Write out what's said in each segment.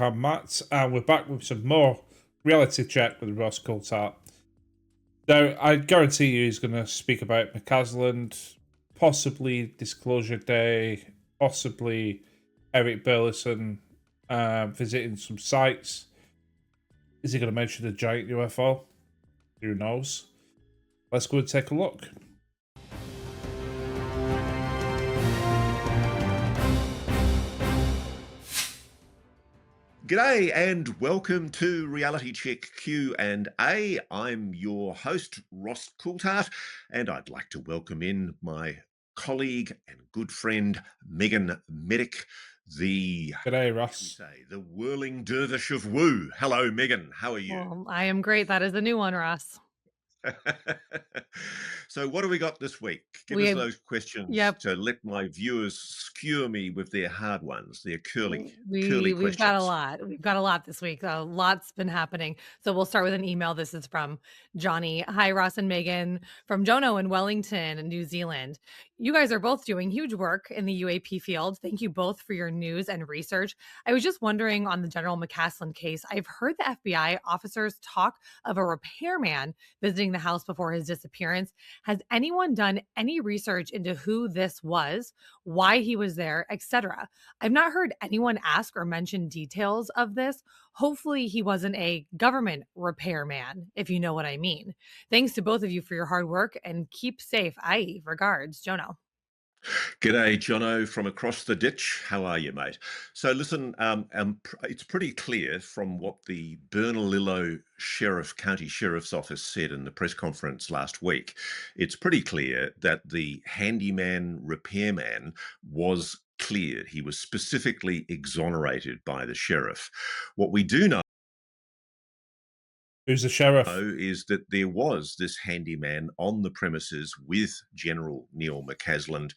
I'm Matt, and we're back with some more reality check with Ross Coulthart. Now, I guarantee you he's going to speak about McCasland, possibly Disclosure Day, possibly Eric Burleson visiting some sites. Is he going to mention the giant UFO? Who knows? Let's go and take a look. G'day and welcome to Reality Check Q&A. I'm your host, Ross Coulthart, and I'd like to welcome in my colleague and good friend, Megan Medic, G'day, Ross. the whirling dervish of woo. Hello, Megan. How are you? Well, I am great. That is a new one, Ross. So what do we got this week? Give us those questions to let my viewers skewer me with their hard ones, their curly We've questions. got a lot. We've got a lot this week. A lot's been happening. So we'll start with an email. This is from Johnny. Hi, Ross and Megan, from Jono in Wellington, New Zealand. You guys are both doing huge work in the UAP field. Thank you both for your news and research. I was just wondering on the General McCasland case, I've heard the FBI officers talk of a repairman visiting the house before his disappearance. Has anyone done any research into who this was, why he was there, etc.? I've not heard anyone ask or mention details of this. Hopefully he wasn't a government repairman, if you know what I mean. Thanks to both of you for your hard work and keep safe. I regards, Jono. G'day, Jono from across the ditch. How are you, mate? So listen, it's pretty clear from what the Bernalillo County Sheriff's Office said in the press conference last week. It's pretty clear that the handyman repairman was cleared. He was specifically exonerated by the sheriff. What we do know Who's the sheriff? Is that there was this handyman on the premises with General Neil McCasland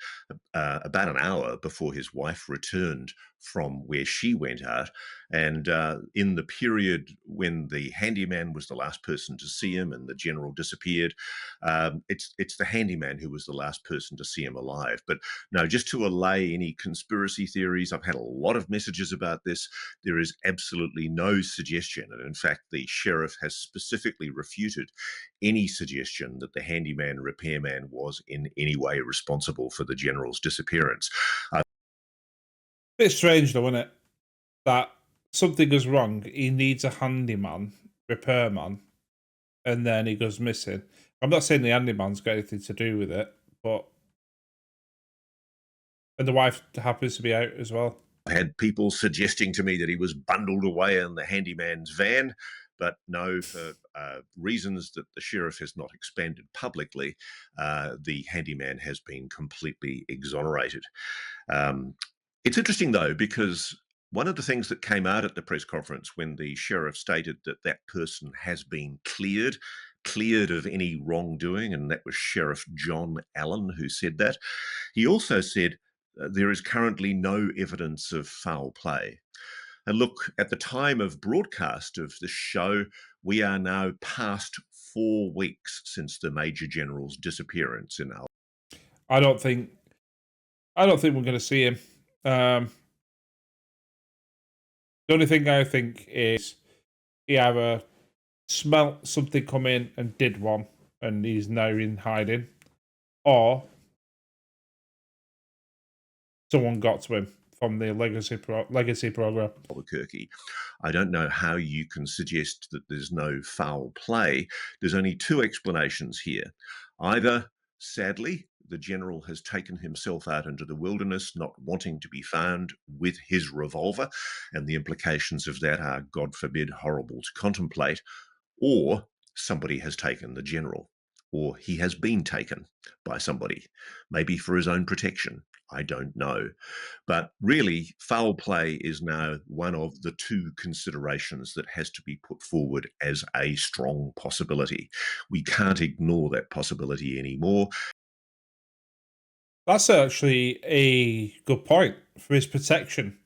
about an hour before his wife returned from where she went out. And in the period when the handyman was the last person to see him and the general disappeared, it's the handyman who was the last person to see him alive. But no, just to allay any conspiracy theories, I've had a lot of messages about this. There is absolutely no suggestion. And in fact, the sheriff has specifically refuted any suggestion that the handyman repairman was in any way responsible for the general's disappearance. Bit strange though, isn't it? That something goes wrong, he needs a handyman, repairman, and then he goes missing. I'm not saying the handyman's got anything to do with it, but... And the wife happens to be out as well. I had people suggesting to me that he was bundled away in the handyman's van, but no, for reasons that the sheriff has not expanded publicly, the handyman has been completely exonerated. It's interesting, though, because one of the things that came out at the press conference when the sheriff stated that that person has been cleared of any wrongdoing, and that was Sheriff John Allen who said that, he also said there is currently no evidence of foul play. And look, at the time of broadcast of this show, we are now past 4 weeks since the Major General's disappearance in our... I don't think we're going to see him. The only thing I think is he either smelt something come in and did one, and he's now in hiding, or someone got to him from the legacy program. Albuquerque. I don't know how you can suggest that there's no foul play. There's only two explanations here. Either, sadly, the general has taken himself out into the wilderness, not wanting to be found with his revolver, and the implications of that are, God forbid, horrible to contemplate, or somebody has taken the general, or he has been taken by somebody, maybe for his own protection. I don't know. But really, foul play is now one of the two considerations that has to be put forward as a strong possibility. We can't ignore that possibility anymore. That's actually a good point for his protection.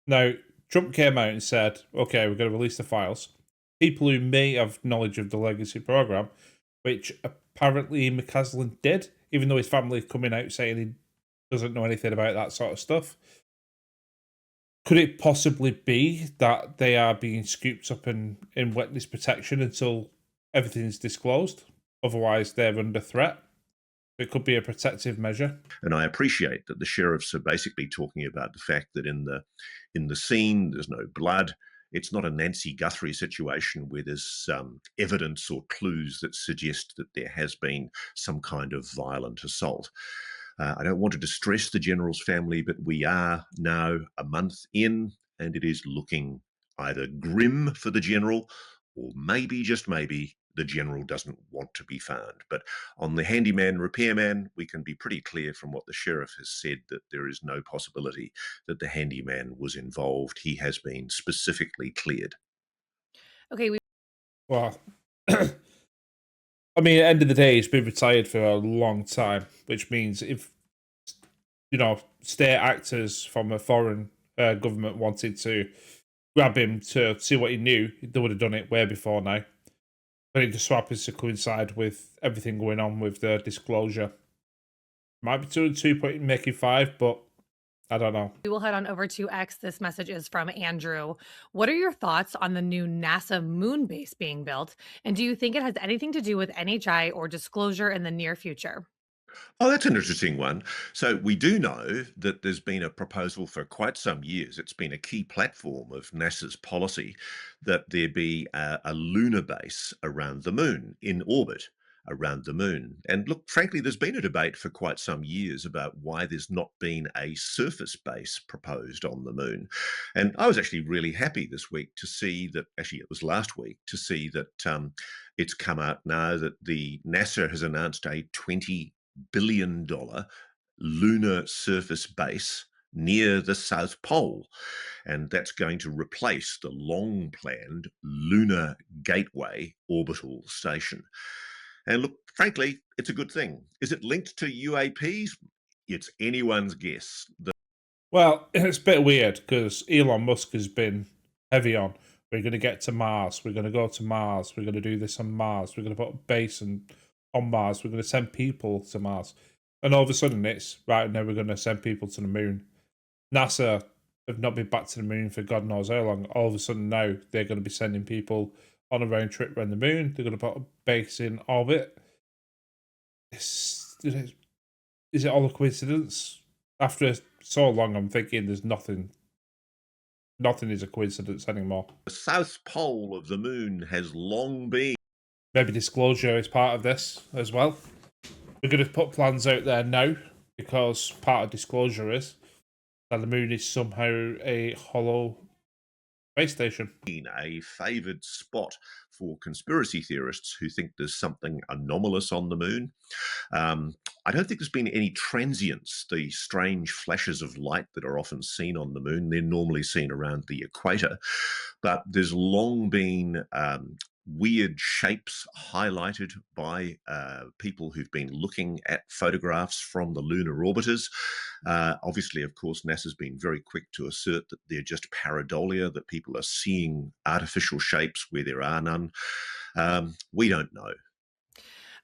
Now, Trump came out and said, okay, we're going to release the files. People who may have knowledge of the legacy program, which apparently McCasland did, even though his family coming out saying he doesn't know anything about that sort of stuff. Could it possibly be that they are being scooped up in witness protection until everything's disclosed? Otherwise, they're under threat. It could be a protective measure. And I appreciate that the sheriffs are basically talking about the fact that in the scene there's no blood. It's not a Nancy Guthrie situation where there's evidence or clues that suggest that there has been some kind of violent assault. I don't want to distress the general's family, but we are now a month in, and it is looking either grim for the general, or maybe, just maybe, the general doesn't want to be found. But on the handyman repairman, we can be pretty clear from what the sheriff has said that there is no possibility that the handyman was involved. He has been specifically cleared. Okay, Well, I mean, at the end of the day, he's been retired for a long time, which means if, state actors from a foreign government wanted to grab him to see what he knew, they would have done it way before now. But it just happens to coincide with everything going on with the disclosure. Might be 2 and 2 making 5, but I don't know. we will head on over to X. This message is from Andrew. What are your thoughts on the new NASA moon base being built? And do you think it has anything to do with NHI or disclosure in the near future? Oh, that's an interesting one. So we do know that there's been a proposal for quite some years. It's been a key platform of NASA's policy that there be a lunar base around the moon, in orbit around the moon. And look, frankly, there's been a debate for quite some years about why there's not been a surface base proposed on the moon. And I was actually really happy this week to see that, actually, it was last week, to see that it's come out now that the NASA has announced a $20 billion lunar surface base near the South Pole. And that's going to replace the long planned Lunar Gateway orbital station. And look, frankly, it's a good thing. Is it linked to UAPs? It's anyone's guess. Well, it's a bit weird because Elon Musk has been heavy on. We're going to get to Mars. We're going to go to Mars. We're going to do this on Mars. We're going to put a base on Mars. We're going to send people to Mars. And all of a sudden, it's right now we're going to send people to the moon. NASA have not been back to the moon for God knows how long. All of a sudden, now they're going to be sending people on a round trip around the moon. They're going to put a base in orbit. Is it all a coincidence? After so long, I'm thinking there's nothing. Nothing is a coincidence anymore. The South Pole of the moon has long been. Maybe disclosure is part of this as well. We're going to put plans out there now because part of disclosure is that the moon is somehow a hollow space station. A favoured spot for conspiracy theorists who think there's something anomalous on the moon. I don't think there's been any transients, the strange flashes of light that are often seen on the moon. They're normally seen around the equator, but there's long been weird shapes highlighted by people who've been looking at photographs from the lunar orbiters. Obviously, of course, NASA's been very quick to assert that they're just pareidolia, that people are seeing artificial shapes where there are none. We don't know.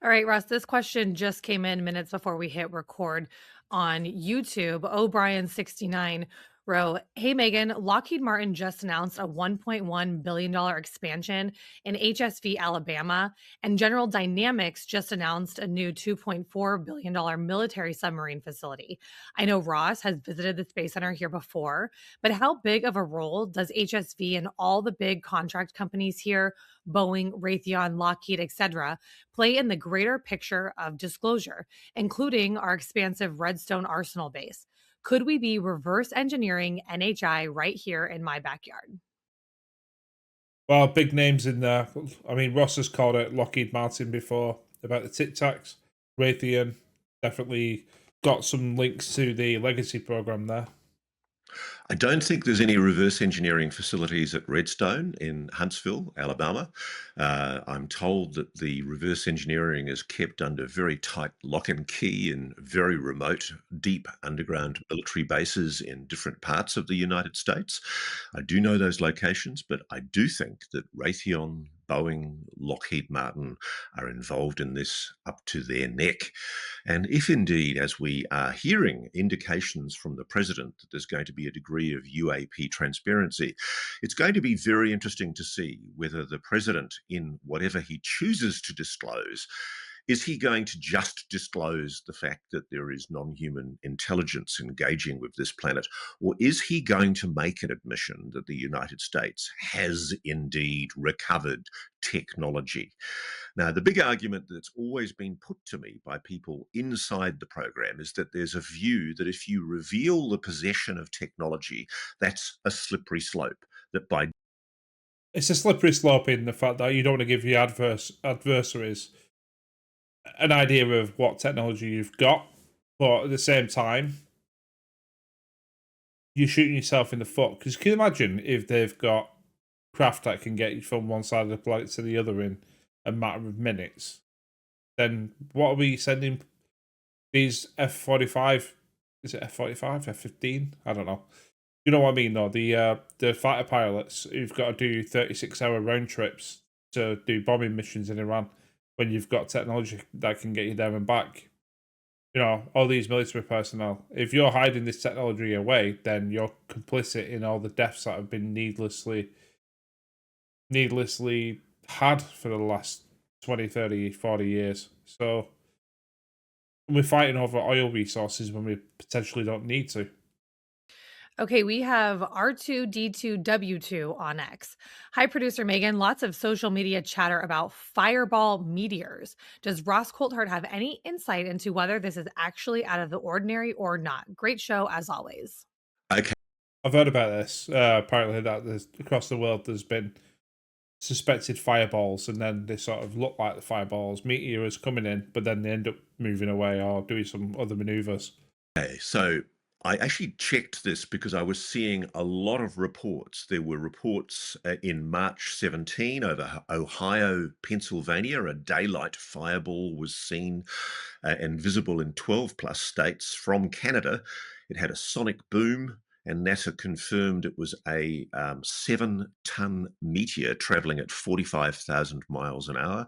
All right, Ross, this question just came in minutes before we hit record on YouTube. O'Brien69 wrote, Hey, Megan, Lockheed Martin just announced a $1.1 billion expansion in HSV, Alabama, and General Dynamics just announced a new $2.4 billion military submarine facility. I know Ross has visited the Space Center here before, but how big of a role does HSV and all the big contract companies here, Boeing, Raytheon, Lockheed, etc., play in the greater picture of disclosure, including our expansive Redstone Arsenal base? Could we be reverse engineering NHI right here in my backyard? Well, big names in there. I mean, Ross has called out Lockheed Martin before about the Tic Tacs. Raytheon definitely got some links to the legacy program there. I don't think there's any reverse engineering facilities at Redstone in Huntsville, Alabama. I'm told that the reverse engineering is kept under very tight lock and key in very remote, deep underground military bases in different parts of the United States. I do know those locations, but I do think that Raytheon, Boeing, Lockheed Martin are involved in this up to their neck. And if indeed, as we are hearing indications from the president, that there's going to be a degree degree of UAP transparency. It's going to be very interesting to see whether the president, in whatever he chooses to disclose, is he going to just disclose the fact that there is non-human intelligence engaging with this planet, or is he going to make an admission that the United States has indeed recovered technology? Now, the big argument that's always been put to me by people inside the program is that there's a view that if you reveal the possession of technology, that's a slippery slope, that by It's a slippery slope in the fact that you don't want to give your adversaries an idea of what technology you've got, but at the same time, you're shooting yourself in the foot. Because can you imagine if they've got craft that can get you from one side of the planet to the other in a matter of minutes? Then what are we sending these F-45? Is it F-45, F-15? I don't know. You know what I mean, though. The fighter pilots who've got to do 36-hour round trips to do bombing missions in Iran when you've got technology that can get you there and back. You know, all these military personnel. If you're hiding this technology away, then you're complicit in all the deaths that have been needlessly had for the last 20, 30, 40 years. So we're fighting over oil resources when we potentially don't need to. Okay, we have R2D2W2 on X. Hi, producer Megan. Lots of social media chatter about fireball meteors. Does Ross Coulthart have any insight into whether this is actually out of the ordinary or not? Great show, as always. okay. I've heard about this. Apparently, that across the world there's been suspected fireballs, and then they sort of look like the fireballs, meteors coming in, but then they end up moving away or doing some other maneuvers. Okay, so I actually checked this because I was seeing a lot of reports. There were reports in March 17 over Ohio, Pennsylvania. A daylight fireball was seen and visible in 12 plus states from Canada. It had a sonic boom, and NASA confirmed it was a 7-ton meteor traveling at 45,000 miles an hour.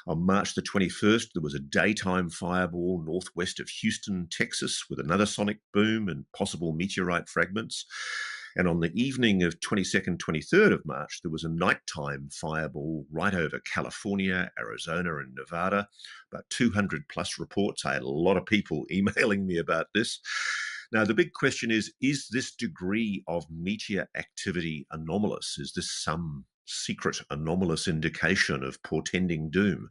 On March the 21st, there was a daytime fireball northwest of Houston, Texas, with another sonic boom and possible meteorite fragments. And on the evening of 22nd, 23rd of March, there was a nighttime fireball right over California, Arizona, and Nevada. About 200 plus reports. I had a lot of people emailing me about this. Now, the big question is this degree of meteor activity anomalous? Is this some secret anomalous indication of portending doom?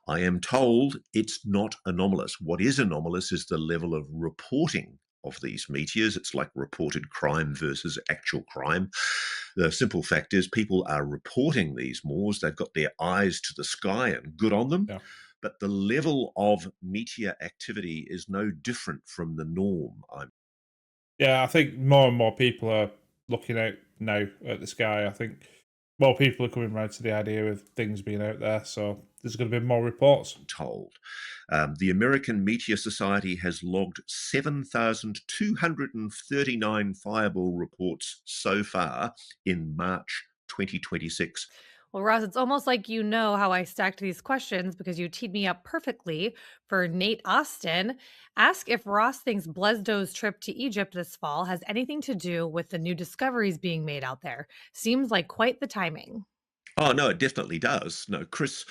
I am told it's not anomalous. What is anomalous is the level of reporting of these meteors. It's like reported crime versus actual crime. The simple fact is people are reporting these moors. They've got their eyes to the sky and good on them. Yeah. But the level of meteor activity is no different from the norm. Yeah, I think more and more people are looking out now at the sky. I think more people are coming around to the idea of things being out there, so there's going to be more reports. Told. The American Meteor Society has logged 7,239 fireball reports so far in March 2026. Well, Ross, it's almost like you know how I stacked these questions because you teed me up perfectly for Nate Austin. Ask if Ross thinks Blesdo's trip to Egypt this fall has anything to do with the new discoveries being made out there. Seems like quite the timing. Oh no, it definitely does. No, Chris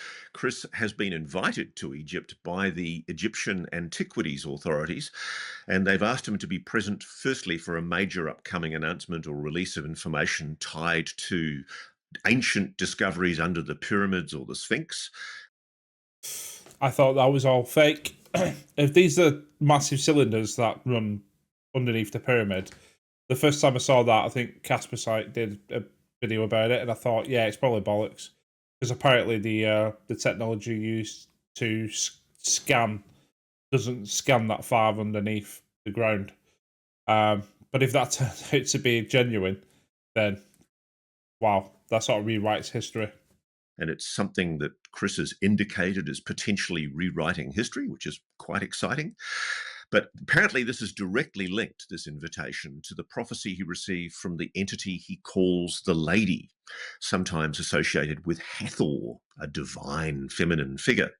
has been invited to Egypt by the Egyptian Antiquities authorities, and they've asked him to be present firstly for a major upcoming announcement or release of information tied to ancient discoveries under the pyramids or the Sphinx. I thought that was all fake. If these are massive cylinders that run underneath the pyramid, the first time I saw that, I think Casper Site did a video about it, and I thought, yeah, it's probably bollocks, because apparently the technology used to scan doesn't scan that far underneath the ground. But if that turns out to be genuine, then wow, that sort of rewrites history. And it's something that Chris has indicated as potentially rewriting history, which is quite exciting. But apparently this is directly linked, this invitation, to the prophecy he received from the entity he calls the Lady, sometimes associated with Hathor, a divine feminine figure.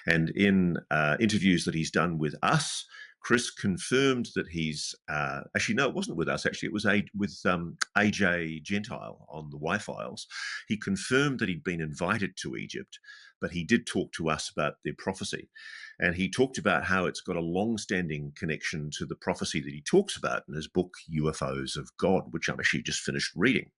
And in interviews that he's done with us, Chris confirmed that he's actually, no, it wasn't with us. Actually, it was with AJ Gentile on the Y-Files. He confirmed that he'd been invited to Egypt, but he did talk to us about their prophecy. And he talked about how it's got a long-standing connection to the prophecy that he talks about in his book, UFOs of God, which I'm actually just finished reading.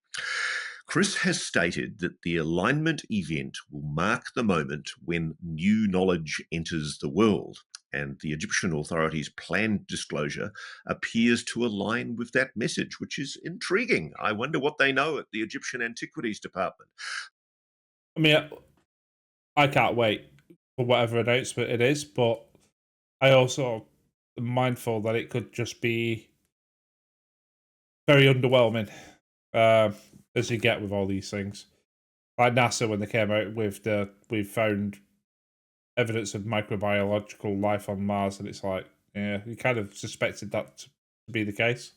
Chris has stated that the alignment event will mark the moment when new knowledge enters the world, and the Egyptian authorities' planned disclosure appears to align with that message, which is intriguing. I wonder what they know at the Egyptian Antiquities Department. I mean, I can't wait for whatever announcement it is, but I also am mindful that it could just be very underwhelming, as you get with all these things. Like NASA, when they came out with we found evidence of microbiological life on Mars, and it's like, yeah, you kind of suspected that to be the case.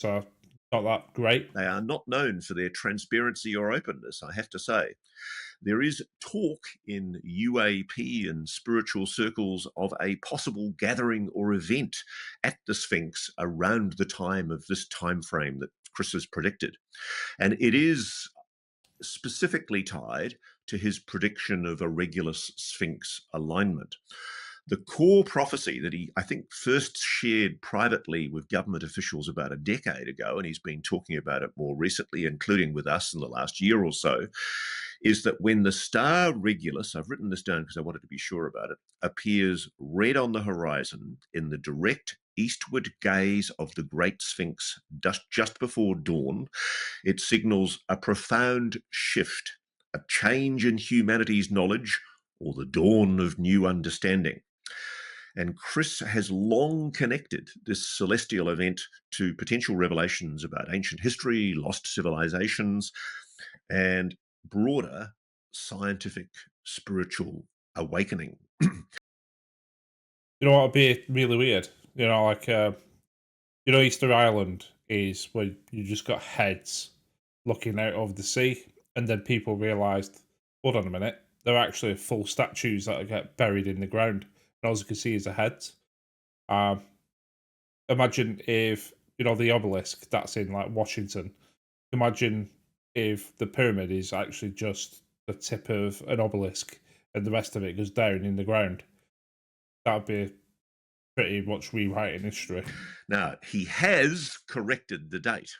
So, not that great. They are not known for their transparency or openness, I have to say. There is talk in UAP and spiritual circles of a possible gathering or event at the Sphinx around the time of this time frame that Chris has predicted. And it is specifically tied to his prediction of a Regulus Sphinx alignment. The core prophecy that he, I think, first shared privately with government officials about a decade ago, and he's been talking about it more recently, including with us in the last year or so, is that when the star Regulus, I've written this down because I wanted to be sure about it, appears red on the horizon in the direct eastward gaze of the Great Sphinx just before dawn, it signals a profound shift, a change in humanity's knowledge, or the dawn of new understanding. And Chris has long connected this celestial event to potential revelations about ancient history, lost civilizations, and broader scientific spiritual awakening. You know what would be really weird? Like, Easter Island is where you just got heads looking out over the sea, and then people realised, hold on a minute, they're actually full statues that get buried in the ground, and all you can see is the heads. Imagine if, the obelisk that's in, like, Washington, imagine if the pyramid is actually just the tip of an obelisk and the rest of it goes down in the ground. That would be pretty much rewriting history. Now, he has corrected the date.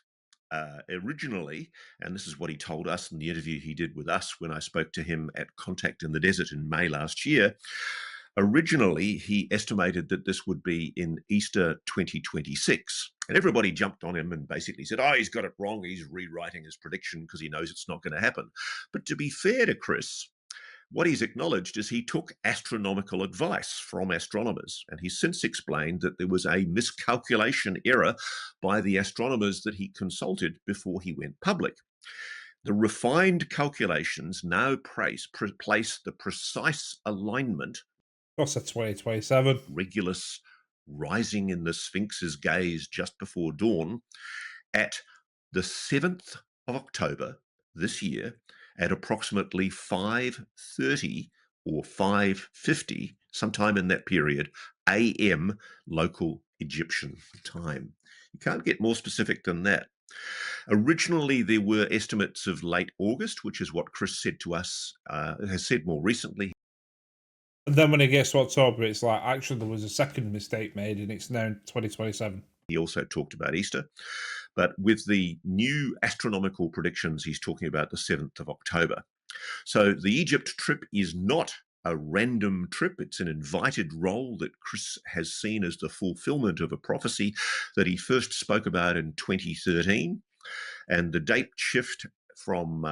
Originally, and this is what he told us in the interview he did with us when I spoke to him at Contact in the Desert in May last year, originally he estimated that this would be in Easter 2026. And everybody jumped on him and basically said, oh, he's got it wrong. He's rewriting his prediction because he knows it's not going to happen. But to be fair to Chris, what he's acknowledged is he took astronomical advice from astronomers, and he's since explained that there was a miscalculation error by the astronomers that he consulted before he went public. The refined calculations now place the precise alignment. What's that, 2027? Regulus rising in the Sphinx's gaze just before dawn at the 7th of October this year, at approximately 5:30 or 5:50, sometime in that period, AM local Egyptian time. You can't get more specific than that. Originally, there were estimates of late August, which is what Chris said to us, has said more recently. And then when it gets to October, it's like, actually, there was a second mistake made, and it's now 2027. He also talked about Easter. But with the new astronomical predictions, he's talking about the 7th of October. So the Egypt trip is not a random trip. It's an invited role that Chris has seen as the fulfillment of a prophecy that he first spoke about in 2013. And the date shift from,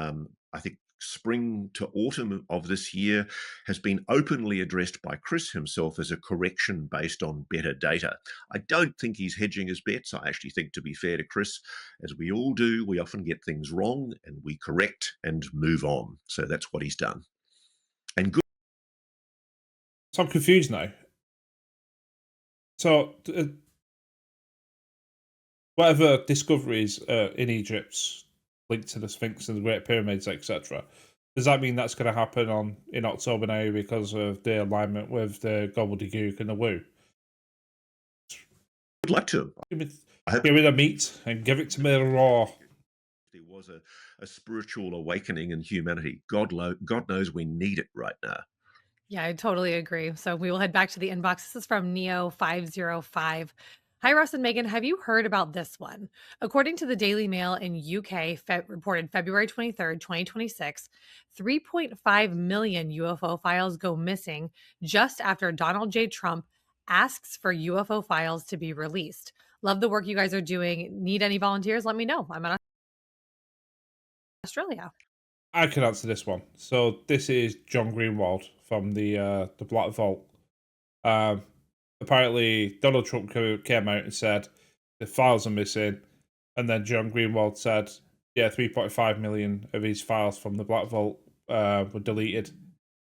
I think, spring to autumn of this year has been openly addressed by Chris himself as a correction based on better data. I don't think he's hedging his bets. I actually think, to be fair to Chris, as we all do, we often get things wrong and we correct and move on. So that's what he's done. And good. So I'm confused now. So whatever discoveries in Egypt linked to the Sphinx and the Great Pyramids, etc., does that mean that's going to happen in October now because of the alignment with the gobbledygook and the woo? would like to. I hope Give me the meat and give it to me raw. there was a spiritual awakening in humanity. God knows we need it right now. Yeah, I totally agree. So we will head back to the inbox. This is from Neo505. Hi, Ross and Megan. Have you heard about this one? According to the Daily Mail in UK, reported February 23rd, 2026, 3.5 million UFO files go missing just after Donald J. Trump asks for UFO files to be released. Love the work you guys are doing. Need any volunteers? Let me know. I'm in Australia. I can answer this one. So this is John Greenwald from the Black Vault. Um, Apparently, Donald Trump came out and said the files are missing, and then John Greenwald said, "Yeah, 3.5 million of his files from the Black Vault were deleted,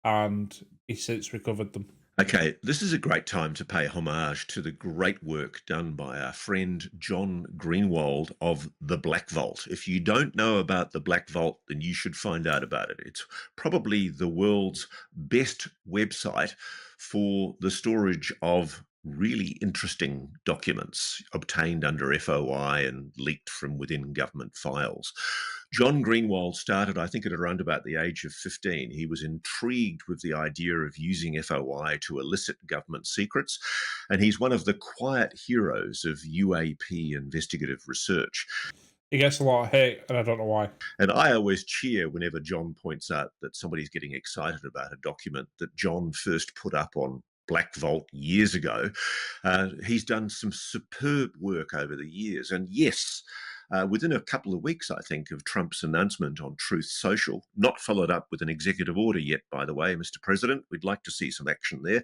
and he's since recovered them." Okay, this is a great time to pay homage to the great work done by our friend John Greenwald of the Black Vault. If you don't know about the Black Vault, then you should find out about it. It's probably the world's best website for the storage of really interesting documents obtained under FOI and leaked from within government files. John Greenwald started, I think, at around about the age of 15. He was intrigued with the idea of using FOI to elicit government secrets, and he's one of the quiet heroes of UAP investigative research. He gets a lot of hate, and I don't know why. And I always cheer whenever John points out that somebody's getting excited about a document that John first put up on Black Vault years ago. He's done some superb work over the years. And yes, within a couple of weeks, I think, of Trump's announcement on Truth Social, not followed up with an executive order yet, by the way, Mr. President, we'd like to see some action there.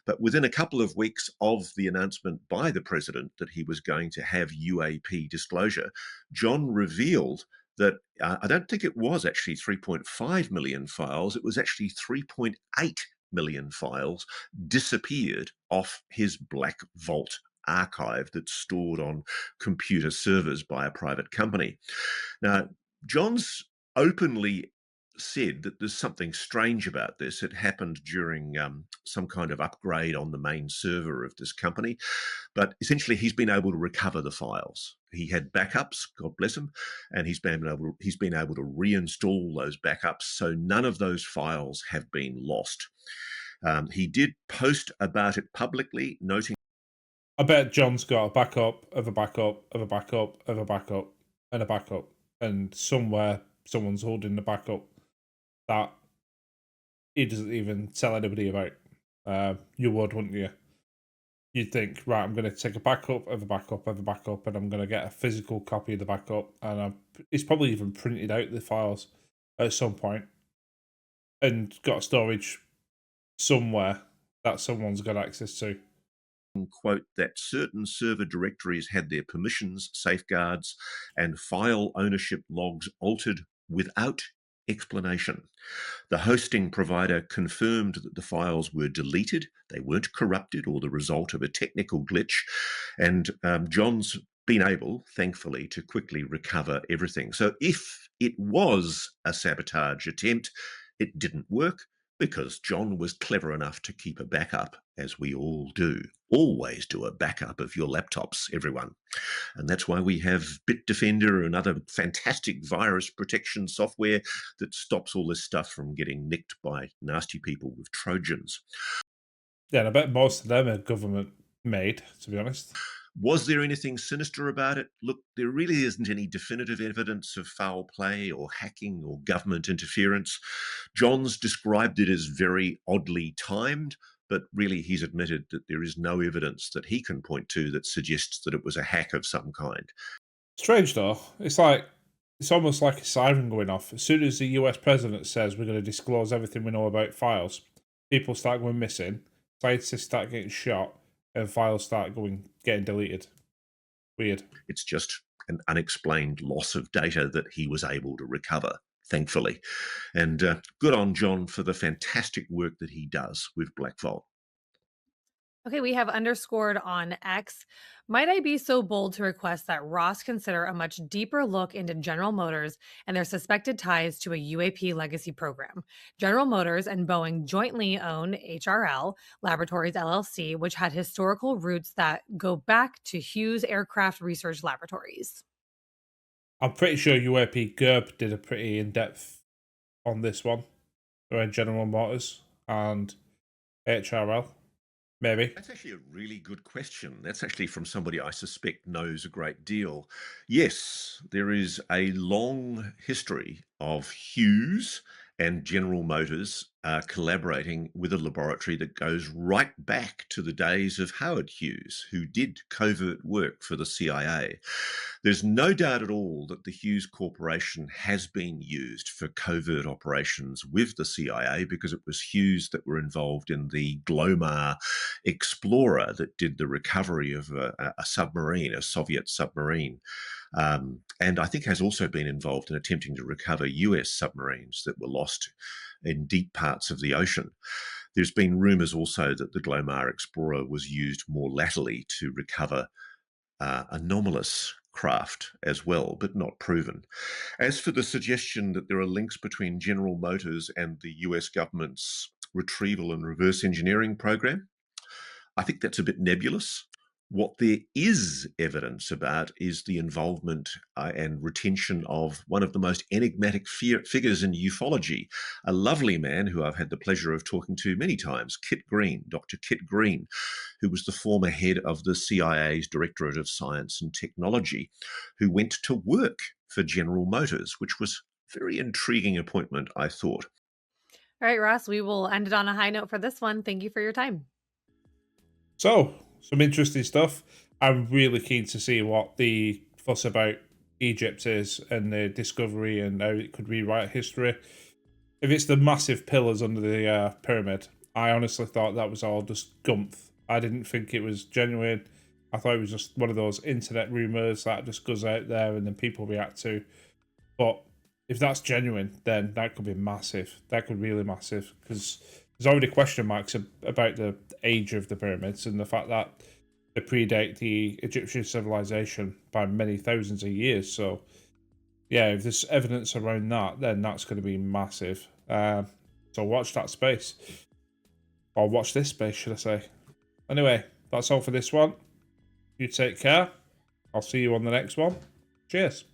But within a couple of weeks of the announcement by the president that he was going to have UAP disclosure, John revealed that I don't think it was actually 3.5 million files, it was actually 3.8 million files disappeared off his Black Vault archive that's stored on computer servers by a private company. Now, John's openly said that there's something strange about this. It happened during some kind of upgrade on the main server of this company, but essentially he's been able to recover the files. He had backups, God bless him, and he's been able to reinstall those backups, so none of those files have been lost. He did post about it publicly, noting. I bet John's got a backup of a backup of a backup of a backup and a backup, and somewhere someone's holding the backup that he doesn't even tell anybody about. You would, wouldn't you? You'd think, right, I'm going to take a backup of a backup of a backup, and I'm going to get a physical copy of the backup, and it's probably even printed out the files at some point and got storage somewhere that someone's got access to. Quote, that certain server directories had their permissions, safeguards, and file ownership logs altered without explanation. The hosting provider confirmed that the files were deleted, they weren't corrupted or the result of a technical glitch, and John's been able, thankfully, to quickly recover everything. So if it was a sabotage attempt, it didn't work, because John was clever enough to keep a backup, as we all do. Always do a backup of your laptops, everyone. And that's why we have Bitdefender and other fantastic virus protection software that stops all this stuff from getting nicked by nasty people with Trojans. Yeah, and I bet most of them are government made, to be honest. Was there anything sinister about it? Look, there really isn't any definitive evidence of foul play or hacking or government interference. John's described it as very oddly timed, but really he's admitted that there is no evidence that he can point to that suggests that it was a hack of some kind. Strange though. It's almost like a siren going off. As soon as the US president says we're going to disclose everything we know about files, people start going missing, scientists start getting shot, and files start getting deleted. Weird. It's just an unexplained loss of data that he was able to recover, thankfully. And good on John for the fantastic work that he does with Black Vault. Okay, we have underscored on X. Might I be so bold to request that Ross consider a much deeper look into General Motors and their suspected ties to a UAP legacy program? General Motors and Boeing jointly own HRL Laboratories LLC, which had historical roots that go back to Hughes Aircraft Research Laboratories. I'm pretty sure UAP GERB did a pretty in-depth on this one around General Motors and HRL, maybe. That's actually a really good question. That's actually from somebody I suspect knows a great deal. Yes, there is a long history of Hughes and General Motors collaborating with a laboratory that goes right back to the days of Howard Hughes, who did covert work for the CIA. There's no doubt at all that the Hughes Corporation has been used for covert operations with the CIA because it was Hughes that were involved in the Glomar explorer that did the recovery of a submarine, a Soviet submarine. And I think has also been involved in attempting to recover US submarines that were lost in deep parts of the ocean. There's been rumours also that the Glomar explorer was used more latterly to recover anomalous craft as well, but not proven. As for the suggestion that there are links between General Motors and the US government's retrieval and reverse engineering program, I think that's a bit nebulous. What there is evidence about is the involvement and retention of one of the most enigmatic figures in ufology, a lovely man who I've had the pleasure of talking to many times, Kit Green, Dr. Kit Green, who was the former head of the CIA's Directorate of Science and Technology, who went to work for General Motors, which was a very intriguing appointment, I thought. All right, Ross, we will end it on a high note for this one. Thank you for your time. So, some interesting stuff. I'm really keen to see what the fuss about Egypt is and the discovery and how it could rewrite history. If it's the massive pillars under the pyramid, I honestly thought that was all just gumph. I didn't think it was genuine. I thought it was just one of those internet rumors that just goes out there and then people react to. But if that's genuine, then that could be massive. That could be really massive because there's already question marks about the age of the pyramids and the fact that they predate the Egyptian civilization by many thousands of years. So, yeah, if there's evidence around that, then that's going to be massive. So watch that space. Or watch this space, should I say. Anyway, that's all for this one. You take care. I'll see you on the next one. Cheers.